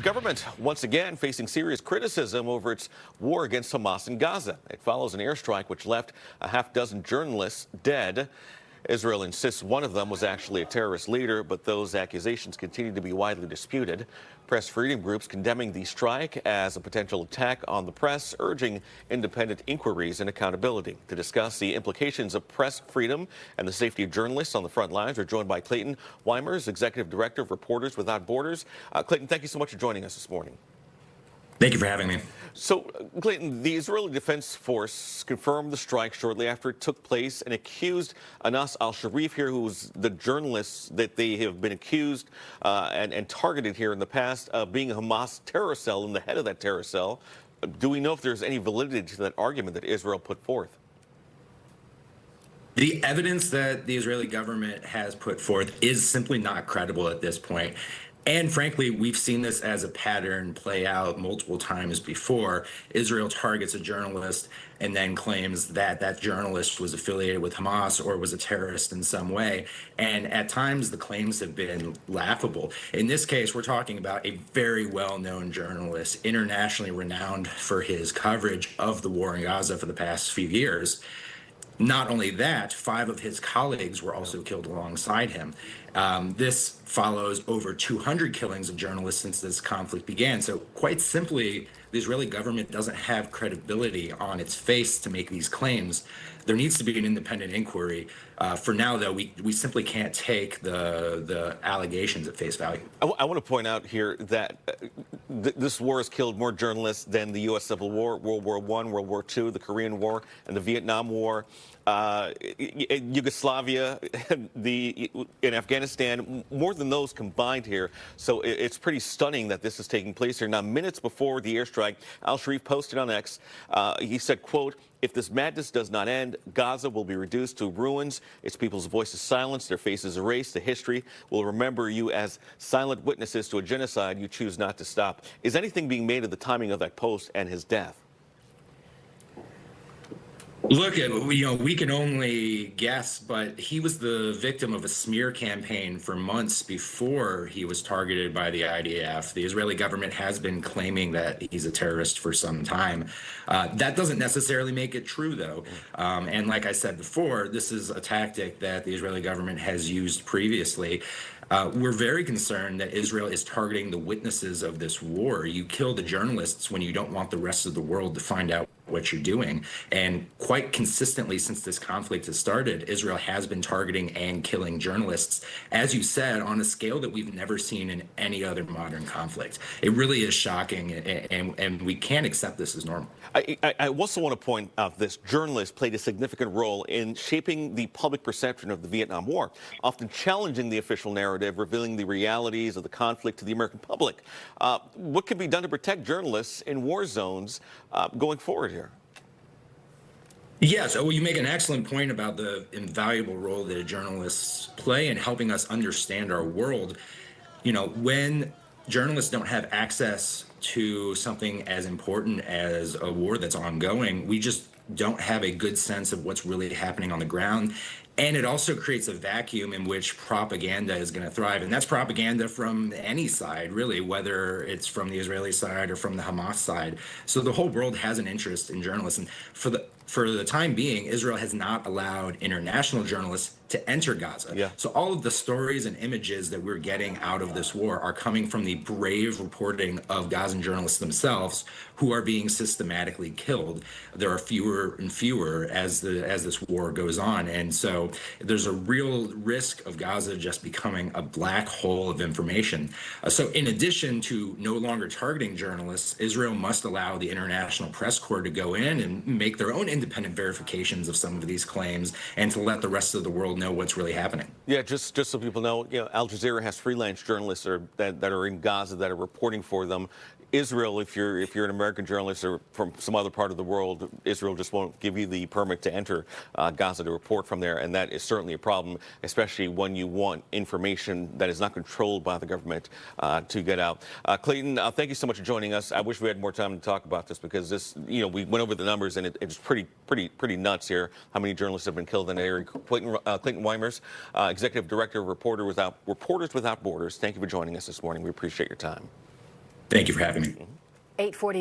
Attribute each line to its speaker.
Speaker 1: government once again facing serious criticism over its war against Hamas in Gaza. It follows an airstrike which left a half-dozen journalists dead. Israel insists one of them was actually a terrorist leader, but those accusations continue to be widely disputed. Press freedom groups condemning the strike as a potential attack on the press, urging independent inquiries and accountability. To discuss the implications of press freedom and the safety of journalists on the front lines, we're joined by Clayton Weimers, Executive Director of Reporters Without Borders. Clayton, thank you so much for joining us this morning.
Speaker 2: Thank you for having me.
Speaker 1: So, Clayton, the Israeli Defense Force confirmed the strike shortly after it took place and accused al-Sharif here, who was the journalist that they have been accused and targeted here in the past of being a Hamas terror cell and the head of that terror cell. Do we know if there's any validity to that argument that Israel put forth?
Speaker 2: The evidence that the Israeli government has put forth is simply not credible at this point. And frankly, we've seen this as a pattern play out multiple times before. Israel targets a journalist and then claims that that journalist was affiliated with Hamas or was a terrorist in some way. And at times, the claims have been laughable. In this case, we're talking about a very well-known journalist, internationally renowned for his coverage of the war in Gaza for the past few years. Not only that, 5 of his colleagues were also killed alongside him. This follows over 200 killings of journalists since this conflict began. So quite simply, the Israeli government doesn't have credibility on its face to make these claims. There needs to be an independent inquiry. For now, though, we simply can't take the allegations at face value.
Speaker 1: I want to point out here that this war has killed more journalists than the U.S. Civil War, World War I, World War II, the Korean War, and the Vietnam War, Yugoslavia, in Afghanistan, more than those combined here. So it's pretty stunning that this is taking place here. Now, minutes before the airstrike, al-Sharif posted on X, he said, quote, "If this madness does not end, Gaza will be reduced to ruins, its people's voices silenced, their faces erased. The history will remember you as silent witnesses to a genocide you choose not to stop." Is anything being made of the timing of that post and his death?
Speaker 2: Look, we can only guess, but he was the victim of a smear campaign for months before he was targeted by the IDF. The Israeli government has been claiming that he's a terrorist for some time. That doesn't necessarily make it true, though. And like I said before, this is a tactic that the Israeli government has used previously. We're very concerned that Israel is targeting the witnesses of this war. You kill the journalists when you don't want the rest of the world to find out what you're doing. And quite consistently since this conflict has started, Israel has been targeting and killing journalists, as you said, on a scale that we've never seen in any other modern conflict. It really is shocking, and we can't accept this as normal.
Speaker 1: I also want to point out this. Journalists played a significant role in shaping the public perception of the Vietnam War, often challenging the official narrative, revealing the realities of the conflict to the American public. What can be done to protect journalists in war zones going forward here?
Speaker 2: Yes, well, you make an excellent point about the invaluable role that journalists play in helping us understand our world. When journalists don't have access to something as important as a war that's ongoing, we just don't have a good sense of what's really happening on the ground. And it also creates a vacuum in which propaganda is going to thrive. And that's propaganda from any side, really, whether it's from the Israeli side or from the Hamas side. So the whole world has an interest in journalists. And for the time being, Israel has not allowed international journalists to enter Gaza.
Speaker 1: Yeah.
Speaker 2: So all of the stories and images that we're getting out of this war are coming from the brave reporting of Gazan journalists themselves, who are being systematically killed. There are fewer and fewer as this war goes on. And so there's a real risk of Gaza just becoming a black hole of information. So in addition to no longer targeting journalists, Israel must allow the International Press Corps to go in and make their own independent verifications of some of these claims and to let the rest of the world know what's really happening.
Speaker 1: Yeah, just so people know, Al Jazeera has freelance journalists that are in Gaza that are reporting for them. Israel, if you're an American journalist or from some other part of the world, Israel just won't give you the permit to enter Gaza to report from there, and that is certainly a problem, especially when you want information that is not controlled by the government to get out. Clayton, thank you so much for joining us. I wish we had more time to talk about this because this, we went over the numbers and it's pretty nuts here. How many journalists have been killed in the area? Clayton Weimers, Executive Director of Reporters Without Borders. Thank you for joining us this morning. We appreciate your time.
Speaker 2: Thank you for having me.
Speaker 3: 8:40.